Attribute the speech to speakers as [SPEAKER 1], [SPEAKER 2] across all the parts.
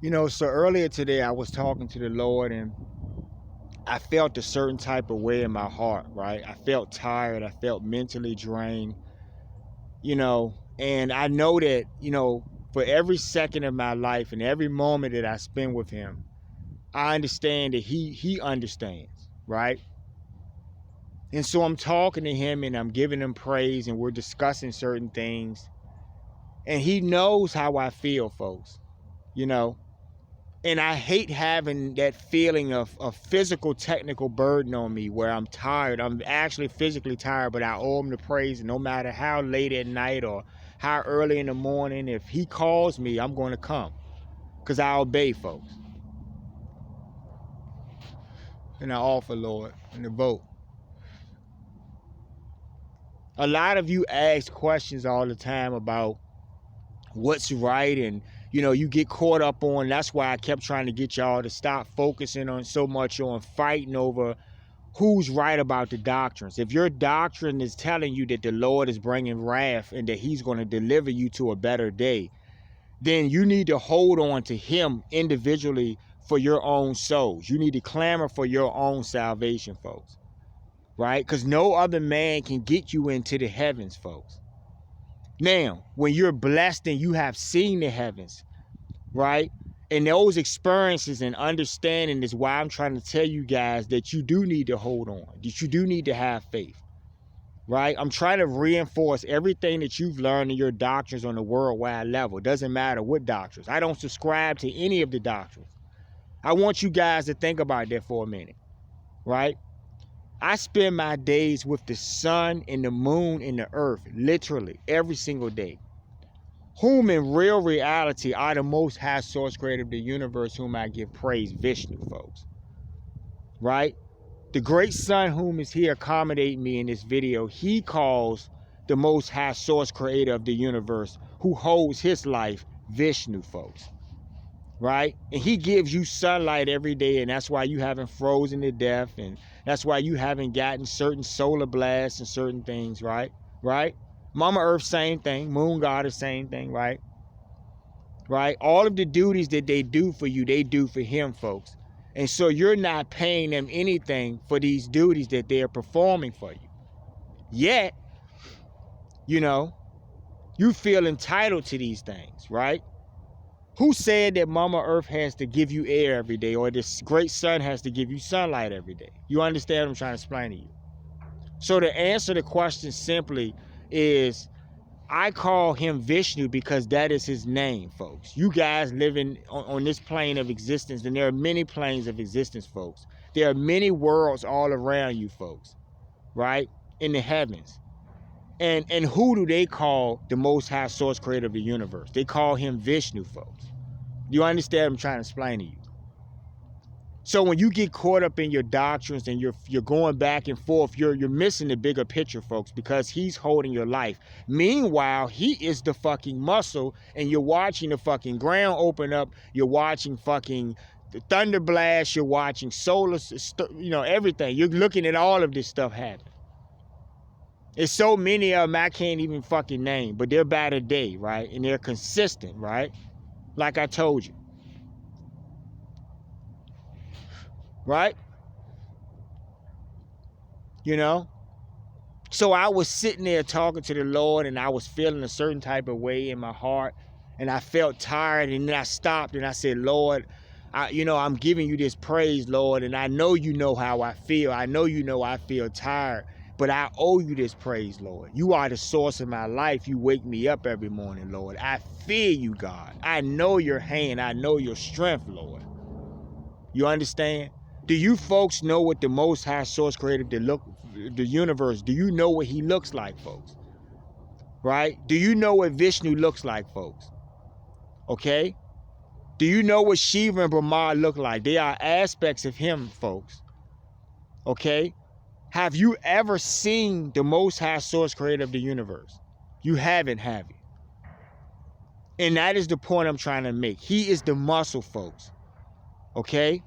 [SPEAKER 1] So earlier today I was talking to the Lord and I felt a certain type of way in my heart, right? I felt tired. I felt mentally drained, and I know that, for every second of my life and every moment that I spend with him, I understand that he understands, right? And so I'm talking to him and I'm giving him praise and we're discussing certain things. And he knows how I feel, folks, you know. And I hate having that feeling of physical, technical burden on me where I'm tired. I'm actually physically tired, but I owe him the praise. And no matter how late at night or how early in the morning, if he calls me, I'm going to come because I obey, folks. And I offer, Lord, in the vote. A lot of you ask questions all the time about what's right, and you get caught up on. That's why I kept trying to get y'all to stop focusing on so much on fighting over who's right about the doctrines. If your doctrine is telling you that the Lord is bringing wrath and that he's going to deliver you to a better day, then you need to hold on to him individually for your own souls. You need to clamor for your own salvation, folks, right? Because no other man can get you into the heavens, folks. Now, when you're blessed and you have seen the heavens, right? And those experiences and understanding is why I'm trying to tell you guys that you do need to hold on, that you do need to have faith, right? I'm trying to reinforce everything that you've learned in your doctrines on a worldwide level. It doesn't matter what doctrines. I don't subscribe to any of the doctrines. I want you guys to think about that for a minute, right? I spend my days with the sun and the moon and the earth, literally every single day. Whom in real reality are the most high source creator of the universe, whom I give praise, Vishnu, folks. Right? The great sun whom is here accommodating me in this video, he calls the most high source creator of the universe, who holds his life, Vishnu, folks. Right? And he gives you sunlight every day, and that's why you haven't frozen to death, and that's why you haven't gotten certain solar blasts and certain things, right? Right? Mama Earth, same thing. Moon Goddess, same thing, right? Right? All of the duties that they do for you, they do for him, folks. And so you're not paying them anything for these duties that they're performing for you. Yet, you feel entitled to these things, right? Who said that Mama Earth has to give you air every day, or this great sun has to give you sunlight every day? You understand what I'm trying to explain to you? So to answer the question simply is, I call him Vishnu because that is his name, folks. You guys living on this plane of existence, and there are many planes of existence, folks. There are many worlds all around you, folks, right? In the heavens. And who do they call the most high source creator of the universe? They call him Vishnu, folks. You understand what I'm trying to explain to you? So when you get caught up in your doctrines and you're going back and forth, you're missing the bigger picture, folks, because he's holding your life. Meanwhile, he is the fucking muscle, and you're watching the fucking ground open up. You're watching fucking the thunder blast. You're watching solar, everything. You're looking at all of this stuff happen. There's so many of them I can't even fucking name, but they're by the day, right? And they're consistent, right? Like I told you. Right? So I was sitting there talking to the Lord, and I was feeling a certain type of way in my heart, and I felt tired, and then I stopped and I said, Lord, I'm giving you this praise, Lord, and I know you know how I feel. I know you know I feel tired, but I owe you this praise, Lord. You are the source of my life. You wake me up every morning, Lord. I fear you, God. I know your hand. I know your strength, Lord. You understand? Do you folks know what the most high source creator of the universe, do you know what he looks like, folks? Right? Do you know what Vishnu looks like, folks? Okay? Do you know what Shiva and Brahma look like? They are aspects of him, folks. Okay? Have you ever seen the most high source creator of the universe? You haven't, have you? And that is the point I'm trying to make. He is the muscle, folks. Okay?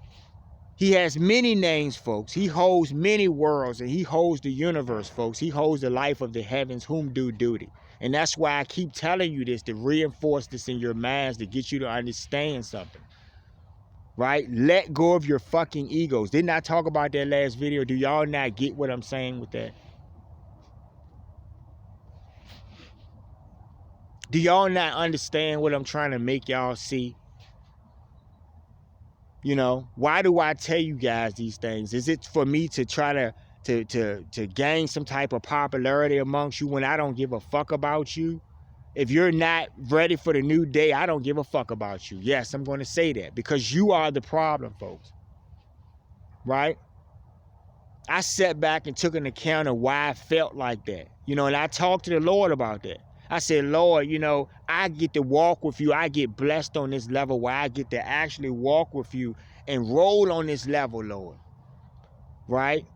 [SPEAKER 1] He has many names, folks. He holds many worlds, and he holds the universe, folks. He holds the life of the heavens, whom do duty. And that's why I keep telling you this, to reinforce this in your minds, to get you to understand something. right? Let go of your fucking egos. Didn't I talk about that last video? Do y'all not get what I'm saying with that? Do y'all not understand what I'm trying to make y'all see? You know, why do I tell you guys these things? Is it for me to try to gain some type of popularity amongst you when I don't give a fuck about you? If you're not ready for the new day, I don't give a fuck about you. Yes, I'm going to say that because you are the problem, folks. Right? I sat back and took an account of why I felt like that. You know, and I talked to the Lord about that. I said, Lord, you know, I get to walk with you. I get blessed on this level where I get to actually walk with you and roll on this level, Lord. Right?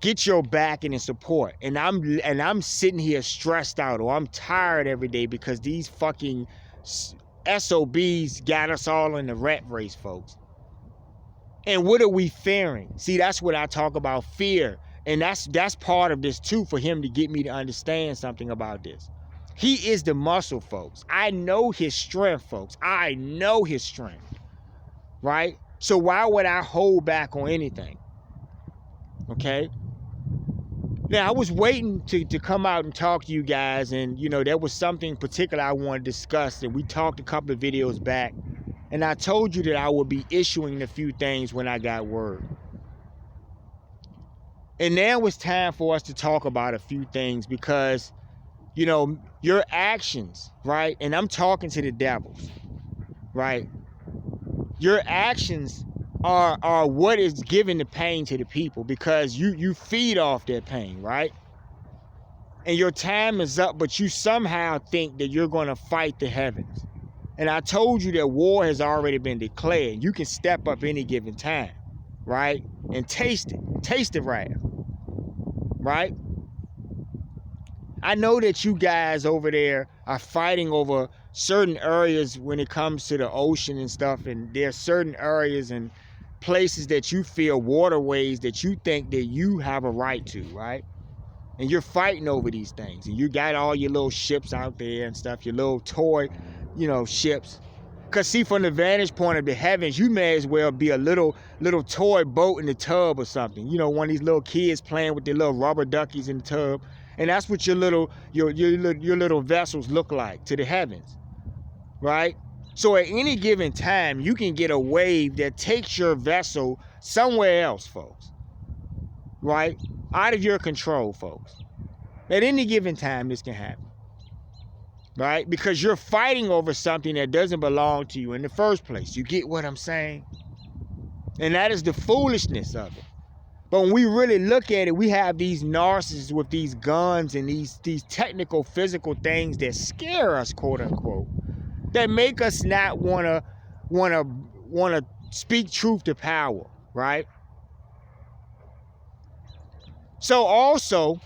[SPEAKER 1] Get your backing and support. And I'm sitting here stressed out, or I'm tired every day because these fucking SOBs got us all in the rat race, folks. And what are we fearing? See, that's what I talk about, fear. And that's part of this too, for him to get me to understand something about this. He is the muscle, folks. I know his strength, folks. I know his strength. Right? So why would I hold back on anything? Okay? Now, I was waiting to come out and talk to you guys, and, you know, there was something particular I wanted to discuss, and we talked a couple of videos back, and I told you that I would be issuing a few things when I got word. And now it's time for us to talk about a few things because, you know, your actions, right? And I'm talking to the devils, right? Your actions are what is giving the pain to the people because you feed off that pain, right? And your time is up, but you somehow think that you're going to fight the heavens. And I told you that war has already been declared. You can step up any given time, right? And taste the wrath, right? I know that you guys over there are fighting over certain areas when it comes to the ocean and stuff, and there are certain areas and places that you feel, waterways that you think that you have a right to, right? And you're fighting over these things, and you got all your little ships out there and stuff, your little toy, you know, ships. Because see, from the vantage point of the heavens, you may as well be a little toy boat in the tub or something. You know, one of these little kids playing with their little rubber duckies in the tub. And that's what your little vessels look like to the heavens, right? So at any given time, you can get a wave that takes your vessel somewhere else, folks, right? Out of your control, folks. At any given time, this can happen, right? Because you're fighting over something that doesn't belong to you in the first place. You get what I'm saying? And that is the foolishness of it. But when we really look at it, we have these narcissists with these guns and these technical, physical things that scare us, quote unquote, that make us not wanna speak truth to power, right? So also,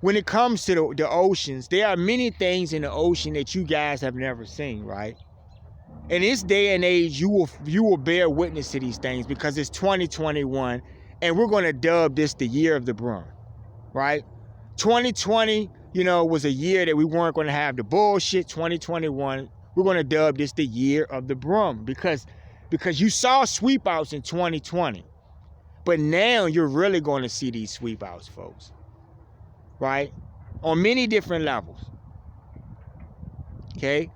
[SPEAKER 1] when it comes to the oceans, there are many things in the ocean that you guys have never seen, right? In this day and age, you will bear witness to these things because it's 2021. And we're going to dub this the year of the BROOM, right? 2020, you know, was a year that we weren't going to have the bullshit. 2021, we're going to dub this the year of the BROOM because you saw sweep outs in 2020. But now you're really going to see these sweep outs, folks, right? On many different levels, okay?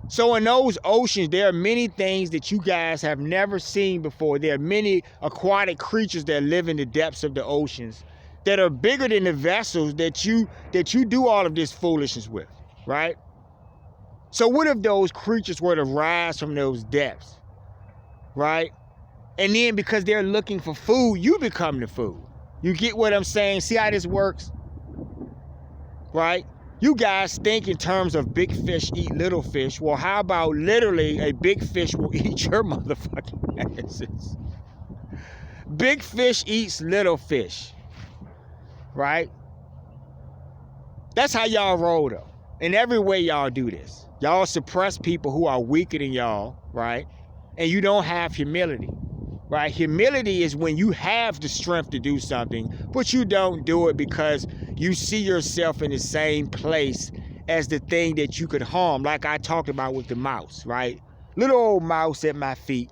[SPEAKER 1] So in those oceans, there are many things that you guys have never seen before. There are many aquatic creatures that live in the depths of the oceans that are bigger than the vessels that you do all of this foolishness with, right? So what if those creatures were to rise from those depths, right? And then because they're looking for food, you become the food. You get what I'm saying? See how this works, right? You guys think in terms of big fish eat little fish. Well, how about literally a big fish will eat your motherfucking asses? Big fish eats little fish, right? That's how y'all roll though. In every way y'all do this. Y'all suppress people who are weaker than y'all, right? And you don't have humility, right? Humility is when you have the strength to do something, but you don't do it because you see yourself in the same place as the thing that you could harm, like I talked about with the mouse, right? Little old mouse at my feet,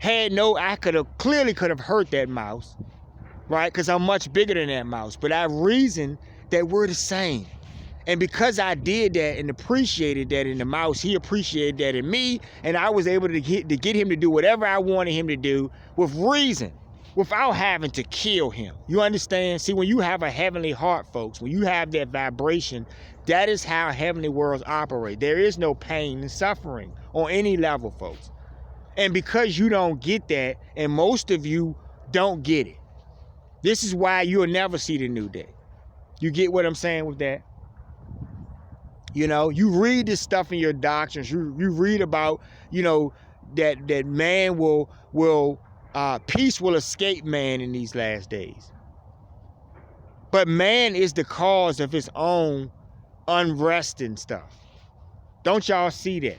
[SPEAKER 1] I clearly could have hurt that mouse, right? Because I'm much bigger than that mouse. But I reasoned that we're the same. And because I did that and appreciated that in the mouse, he appreciated that in me, and I was able to get him to do whatever I wanted him to do with reason, without having to kill him. You understand? See, when you have a heavenly heart, folks, when you have that vibration, that is how heavenly worlds operate. There is no pain and suffering on any level, folks. And because you don't get that, and most of you don't get it, this is why you'll never see the new day. You get what I'm saying with that? You know, you read this stuff in your doctrines. You read about, you know, that man peace will escape man in these last days. But man is the cause of his own unrest and stuff. Don't y'all see that?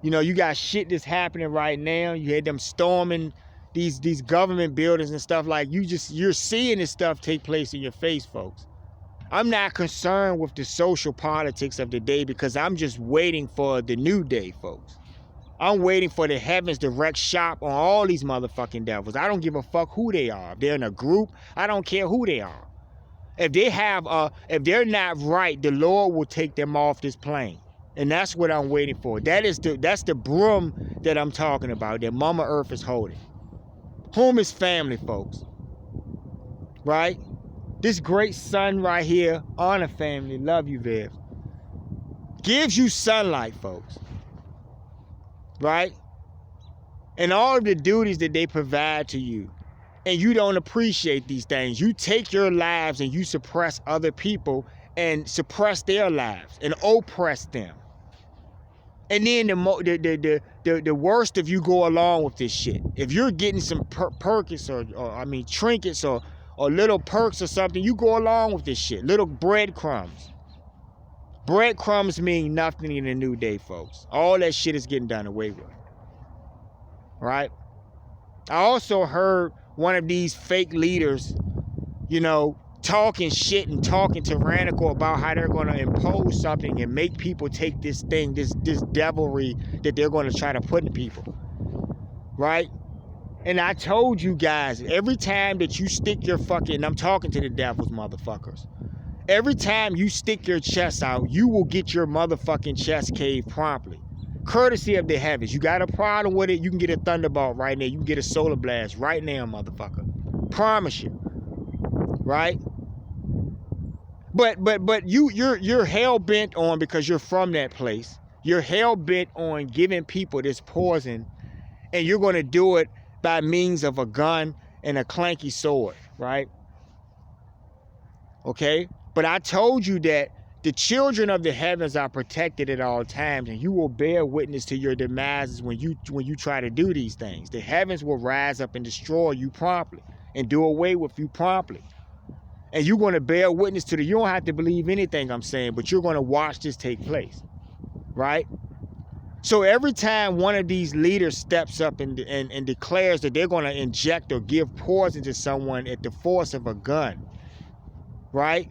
[SPEAKER 1] You know, you got shit that's happening right now. You had them storming these government buildings and stuff. Like, you're seeing this stuff take place in your face, folks. I'm not concerned with the social politics of the day because I'm just waiting for the new day, folks. I'm waiting for the heavens to wreck shop on all these motherfucking devils. I don't give a fuck who they are. If they're in a group, I don't care who they are. If they're not right, the Lord will take them off this plane. And that's what I'm waiting for. That's the broom that I'm talking about, that Mama Earth is holding. Home is family, folks. Right? This great sun right here, honor family, love you, Viv, gives you sunlight, folks. Right? And all of the duties that they provide to you. And you don't appreciate these things. You take your lives and you suppress other people and suppress their lives and oppress them. And then the worst of you go along with this shit. If you're getting some trinkets or little perks or something, you go along with this shit. Little breadcrumbs. Breadcrumbs mean nothing in the new day, folks. All that shit is getting done away with. Right? I also heard one of these fake leaders, you know, talking shit and talking tyrannical about how they're going to impose something and make people take this thing, this devilry that they're going to try to put in people. Right? And I told you guys, every time that you stick your fucking, I'm talking to the devils, motherfuckers. Every time you stick your chest out, you will get your motherfucking chest caved promptly. Courtesy of the heavens. You got a problem with it, you can get a thunderbolt right now. You can get a solar blast right now, motherfucker. Promise you. Right? But you're hell-bent on, because you're from that place, you're hell-bent on giving people this poison, and you're going to do it by means of a gun and a clanky sword, right? Okay? But I told you that the children of the heavens are protected at all times, and you will bear witness to your demises when you try to do these things. The heavens will rise up and destroy you promptly and do away with you promptly. And you're going to bear witness to you don't have to believe anything I'm saying, but you're going to watch this take place, right? So every time one of these leaders steps up and declares that they're going to inject or give poison to someone at the force of a gun, right?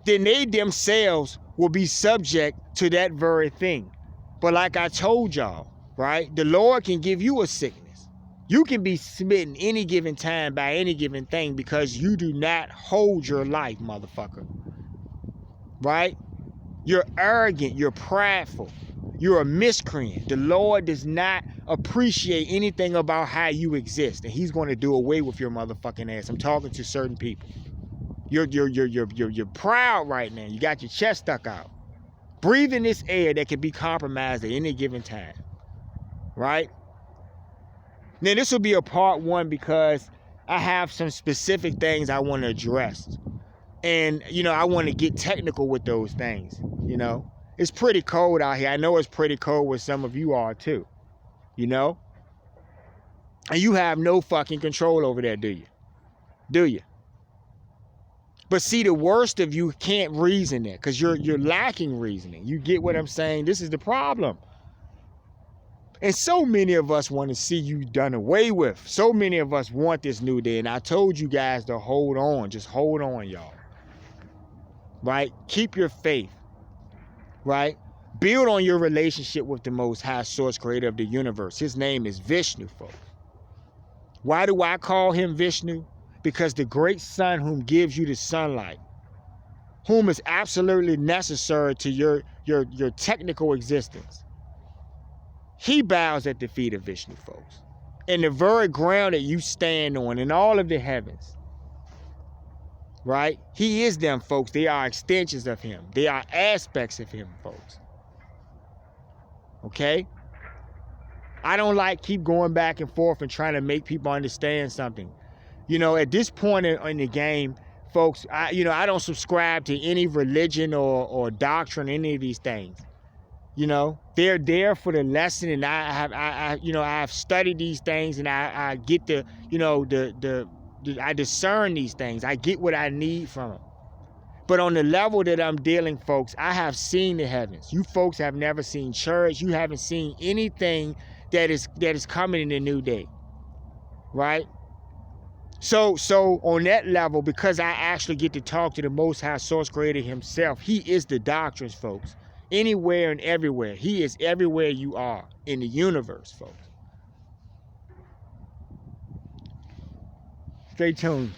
[SPEAKER 1] Then they themselves will be subject to that very thing. But like I told y'all, right? The Lord can give you a sickness. You can be smitten any given time by any given thing because you do not hold your life, motherfucker. Right? You're arrogant. You're prideful. You're a miscreant. The Lord does not appreciate anything about how you exist, and He's going to do away with your motherfucking ass. I'm talking to certain people. You're proud right now. You got your chest stuck out. Breathing this air that can be compromised at any given time. Right? Now this will be a part one because I have some specific things I want to address. And, you know, I want to get technical with those things, you know. It's pretty cold out here. I know it's pretty cold where some of you are too, you know. And you have no fucking control over that, do you? Do you? But see, the worst of you can't reason that because you're lacking reasoning. You get what I'm saying? This is the problem. And so many of us want to see you done away with. So many of us want this new day. And I told you guys to hold on. Just hold on, y'all. Right? Keep your faith. Right? Build on your relationship with the Most High Source, creator of the universe. His name is Vishnu, folks. Why do I call him Vishnu? Because the great sun whom gives you the sunlight, whom is absolutely necessary to your technical existence, he bows at the feet of Vishnu, folks. And the very ground that you stand on in all of the heavens, right? He is them, folks. They are extensions of him. They are aspects of him, folks. Okay? I don't like keep going back and forth and trying to make people understand something. You know, at this point in the game, folks, I don't subscribe to any religion or doctrine, any of these things. You know, they're there for the lesson, and I have studied these things, and I get I discern these things. I get what I need from them. But on the level that I'm dealing, folks, I have seen the heavens. You folks have never seen church. You haven't seen anything that is coming in the new day, right? So on that level, because I actually get to talk to the Most High Source Creator himself, he is the doctrines, folks. Anywhere and everywhere. He is everywhere you are in the universe, folks. Stay tuned.